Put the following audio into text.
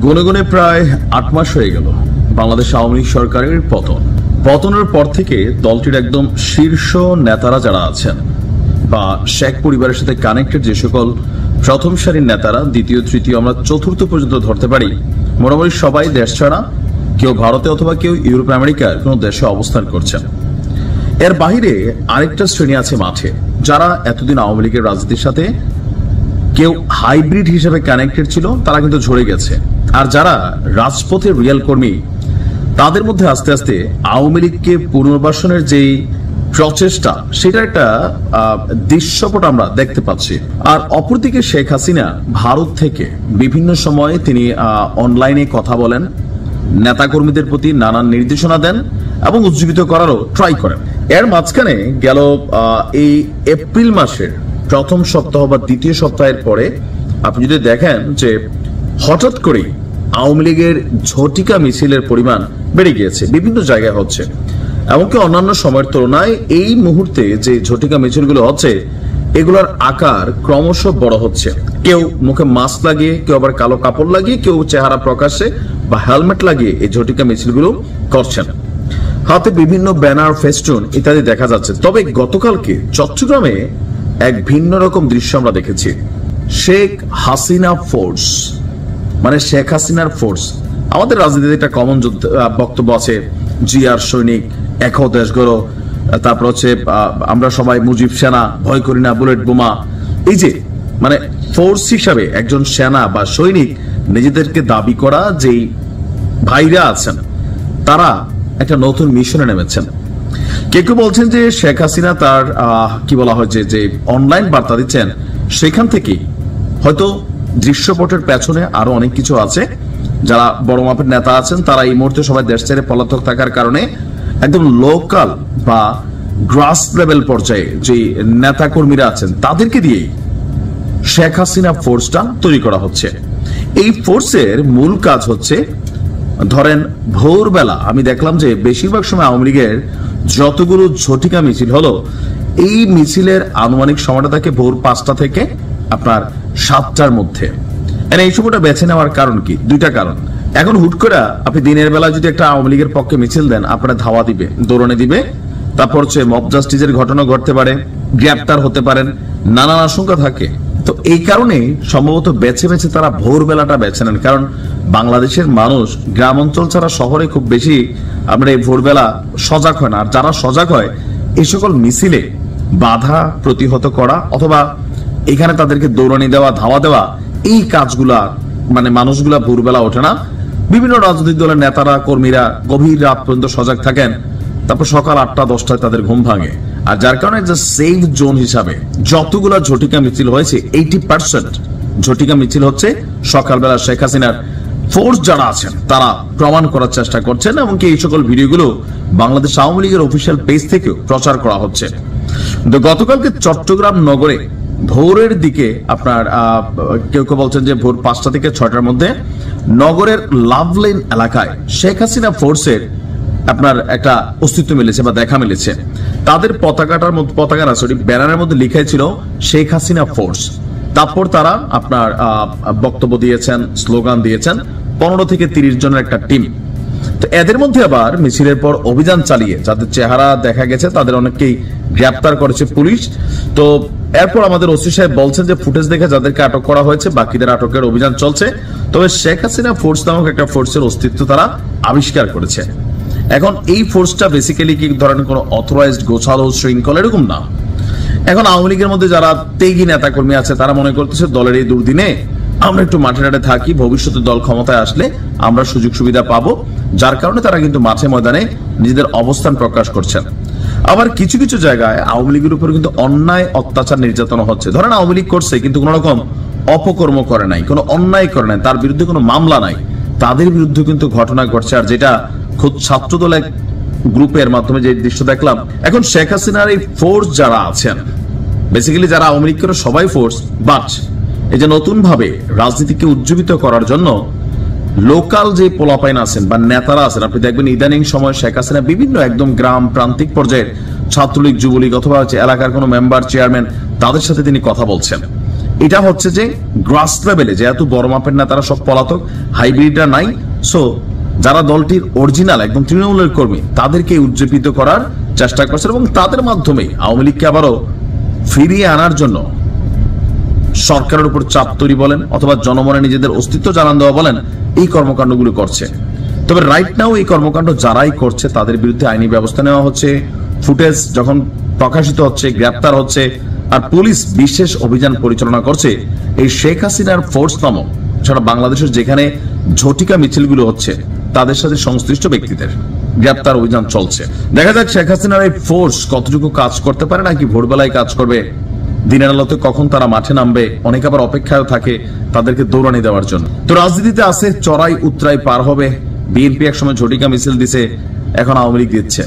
গুনে গুনে প্রায় ৮ মাস হয়ে গেল বাংলাদেশ আওয়ামী লীগ সরকারের পতনের পর থেকে দলটির একদম শীর্ষ নেতারা যারা আছেন বা শেখ পরিবারের সাথে কানেক্টেড যে সকল প্রথম সারির নেতারা, দ্বিতীয়, তৃতীয়, আমরা চতুর্থ পর্যন্ত ধরতে পারি, মোটামুটি সবাই দেশ ছাড়া, কেউ ভারতে অথবা কেউ ইউরোপ আমেরিকার কোন দেশে অবস্থান করছেন। এর বাহিরে আরেকটা শ্রেণী আছে মাঠে, যারা এতদিন আওয়ামী লীগের রাজনীতির সাথে কেউ হাইব্রিড হিসেবে কানেক্টেড ছিল, তারা কিন্তু ঝরে গেছে। আর যারা রাজপথের রিয়েল কর্মী, তাদের মধ্যে আস্তে আস্তে আওয়ামী লীগকে পুনর্বাসনের যেই প্রচেষ্টা, সেটা একটা দৃশ্যপট আমরা দেখতে পাচ্ছি। আর অপরদিকে শেখ হাসিনা ভারত থেকে বিভিন্ন সময়ে তিনি অনলাইনে কথা বলেন, নেতাকর্মীদের প্রতি নানান নির্দেশনা দেন এবং উজ্জীবিত করারও ট্রাই করেন। এর মাঝখানে গেল এই এপ্রিল মাসের প্রথম সপ্তাহ বা দ্বিতীয় সপ্তাহের পরে আপনি যদি দেখেন যে হঠাৎ করে আওয়ামী লীগের ঝটিকা মিছিলের পরিমাণ বেড়ে গিয়েছে, বিভিন্ন জায়গায় হচ্ছে। এমনকি অন্যান্য সময়ের তুলনায় এই মুহূর্তে যে ঝটিকা মিছিলগুলো হচ্ছে, এগুলোর আকার ক্রমশ বড় হচ্ছে। কেউ মুখে মাস্ক লাগিয়ে, কেউ আবার কালো কাপড় লাগিয়ে, কেউ চেহারা প্রকাশে বা হেলমেট লাগিয়ে এই ঝটিকা মিছিলগুলো করছেন। হাতে বিভিন্ন ব্যানার, ফেস্টুন ইত্যাদি দেখা যাচ্ছে। তবে গতকালকে চট্টগ্রামে এক ভিন্ন রকম দৃশ্য আমরা দেখেছি। শেখ হাসিনা ফোর্স, মানে শেখ হাসিনার ফোর্স। আমাদের রাজনীতিতে একটা কমন বক্তব্য আছে, জিয়ার সৈনিক, এক দেশ গড়ো, তারপর হচ্ছে আমরা সবাই মুজিব সেনা, ভয় করি না বুলেট বোমা। এই যে মানে ফোর্স হিসাবে একজন সেনা বা সৈনিক নিজেদেরকে দাবি করা যেই ভাইরা আছেন, তারা একটা নতুন মিশনে নেমেছেন। কেউ বলছেন যে শেখ হাসিনা তার কি বলা হয় যে অনলাইন বার্তা দিচ্ছেন, সেখান থেকে হয়তো দৃশ্যপটের পেছনে আরো অনেক কিছু আছে। যারা বড় মাপের নেতা আছেন, তারা এই মুহূর্তে সবাই দেশ ছেড়ে পলাতক থাকার কারণে একদম লোকাল বা গ্রাস লেভেল পর্যায়ে যে নেতা কর্মীরা আছেন, তাদেরকে দিয়ে শেখ হাসিনা ফোর্সটা তৈরি করা হচ্ছে। এই ফোর্সের মূল কাজ হচ্ছে, ধরেন ভোরবেলা আমি দেখলাম যে বেশিরভাগ সময় আওয়ামী লীগের যতগুলো ঝটিকা মিছিল হলো, এই মিছিলের আনুমানিক সময়টা থাকে ভোর 5টা থেকে আপনার 7টার মধ্যে। এই সময়টা বেছে নেওয়ার কারণ কি? দুইটা কারণ। এখন হুট করে আপনি দিনের বেলা যদি একটা আওয়ামী লীগের পক্ষে মিছিল দেন, আপনারা ধাওয়া দিবে, দৌড়ানি দিবে, তারপর হচ্ছে মব জাস্টিসের ঘটনা ঘটতে পারে, গ্রেপ্তার হতে পারেন, নানান আশঙ্কা থাকে। তো এই কারণে সম্ভবত বেছে বেছে তারা ভোরবেলাটা বেছে নেন। কারণ বাংলাদেশের মানুষ গ্রাম অঞ্চল ছাড়া শহরে খুব বেশি আমরা এই ভোরবেলা সজাগ হয় না। আর যারা সজাগ হয়, এই সকল মিছিলে বাধা প্রতিহত করা অথবা এখানে তাদেরকে দৌড়ানি দেওয়া, ধাওয়া দেওয়া, এই কাজগুলা মানে মানুষগুলা ভোরবেলা ওঠে না। বিভিন্ন রাজনৈতিক দলের নেতারা, কর্মীরা গভীর রাত পর্যন্ত সজাগ থাকেন, তারপর সকাল 8টা 10টায় তাদের ঘুম ভাঙে। আর যার কারণে যে সেফ জোন হিসাবে যতগুলা ঝটিকা মিছিল হয়েছে, 80% ঝটিকা মিছিল হচ্ছে সকালবেলা শেখ হাসিনার ফোর্স যারা আছেন তারা প্রমাণ করার চেষ্টা করছেন। এমনকি এই সকল ভিডিওগুলো বাংলাদেশ আওয়ামী লীগের অফিসিয়াল পেজ থেকেও প্রচার করা হচ্ছে। গতকালকে চট্টগ্রাম নগরে ভোরের দিকে আপনার কেউ কেউ বলছেন যে ভোর 5টা থেকে 6টার মধ্যে নগরের লাভলেন এলাকায় শেখ হাসিনা ফোর্সের আপনার একটা অস্তিত্ব মিলেছে বা দেখা মিলেছে। তাদের ব্যানারের মধ্যে লিখাই ছিল শেখ হাসিনা ফোর্স। তারপর তারা আপনার বক্তব্য দিয়েছেন, স্লোগান দিয়েছেন, 15 থেকে 30 জনের একটা টিম। তো এদের মধ্যে আবার মিছিলের পর অভিযান চালিয়ে যাদের চেহারা দেখা গেছে, তাদের অনেককেই গ্রেপ্তার করেছে পুলিশ। তো এরপর আমাদের ওসি সাহেব বলছেন যে ফুটেজ দেখে যাদেরকে আটক করা হয়েছে, বাকিদের আটকের অভিযান চলছে। তবে শেখ হাসিনা ফোর্স নামক একটা ফোর্সের অস্তিত্ব তারা আবিষ্কার করেছে। এখন এই ফোর্সটা বেসিক্যালি কি ধরনের কোনো অথরাইজড গোছালো শৃঙ্খল এরকম না। এখন আওয়ামী লীগের মধ্যে যারা তেগি নেতা কর্মী আছে, তারা মনে করতেছে দলের এই দুর্দিনে আমরা একটু মাঠে ঘাটে থাকি, ভবিষ্যতে দল ক্ষমতায় আসলে আমরা সুযোগ সুবিধা পাবো। যার কারণে তারা কিন্তু মাঠে ময়দানে নিজেদের অবস্থান প্রকাশ করছেন। আবার কিছু কিছু জায়গায় আওয়ামী লীগের উপর কিন্তু অন্যায়, অত্যাচার, নির্যাতন হচ্ছে। ধরেন আওয়ামী লীগ করছে কিন্তু কোন রকম অপকর্ম করে নাই, কোনো অন্যায় করে নাই, তার বিরুদ্ধে কোনো মামলা নাই, তাদের বিরুদ্ধে কিন্তু ঘটনা ঘটছে। আর যেটা খুব ছাত্রদল এক গ্রুপের মাধ্যমে যে দৃশ্য দেখলাম, এখন শেখ হাসিনার এই ফোর্স যারা আছেন, বেসিক্যালি যারা আওয়ামী লীগ করে সবাই ফোর্স, বাট এই যে নতুন ভাবে রাজনীতিকে উজ্জীবিত করার জন্য লোকাল যে পোলাপাইন আছেন বা নেতারা আছেন, আপনি দেখবেন ইদানিং সময় শেখ হাসিনা বিভিন্ন একদম গ্রাম প্রান্তিক পর্যায়ের ছাত্রলীগ, যুবলীগ অথবা এলাকার কোনো মেম্বার, চেয়ারম্যান, তাদের সাথে তিনি কথা বলছেন। এটা হচ্ছে যে গ্রাস লেভেলে যেহেতু বড় মাপের না, তারা সব পলাতক, হাইব্রিডরা নাই। সো যারা দলটির অরিজিনাল একদম তৃণমূলের কর্মী তাদেরকে উজ্জীবিত করার চেষ্টা করছে এবং তাদের মাধ্যমে আওয়ামী লীগকে আবারও ফিরিয়ে আনার জন্য সরকারের উপর চাপ তৈরি বলেন অথবা জনমনে নিজেদের অস্তিত্ব জানান দেওয়া বলেন, এই কর্মকাণ্ডগুলো করছে। তবে রাইট নাও এই কর্মকাণ্ড যারাই করছে তাদের বিরুদ্ধে আইনি ব্যবস্থা নেওয়া হচ্ছে। ফুটেজ যখন প্রকাশিত হচ্ছে, গ্রেপ্তার হচ্ছে, আর পুলিশ বিশেষ অভিযান পরিচালনা করছে এই শেখ হাসিনার ফোর্স নামক সারা বাংলাদেশের যেখানে ঝটিকা মিছিলগুলো হচ্ছে তাদের সাথে সংশ্লিষ্ট ব্যক্তিদের গ্রেপ্তার অভিযান চলছে। দেখা যাক শেখ হাসিনার এই ফোর্স কতটুকু কাজ করতে পারে, নাকি ভোরবেলায় কাজ করবে, দিনের আলোতে কখন তারা মাঠে নামবে, অনেক আবার অপেক্ষায় থাকে তাদেরকে দৌড়ানি দেওয়ার জন্য। তো রাজনীতিতে আছে চড়াই উতরাই পার হবে। বিএনপি একসময় ঝটিকা মিছিল দিছে, এখন আওয়ামী লীগ দিচ্ছে।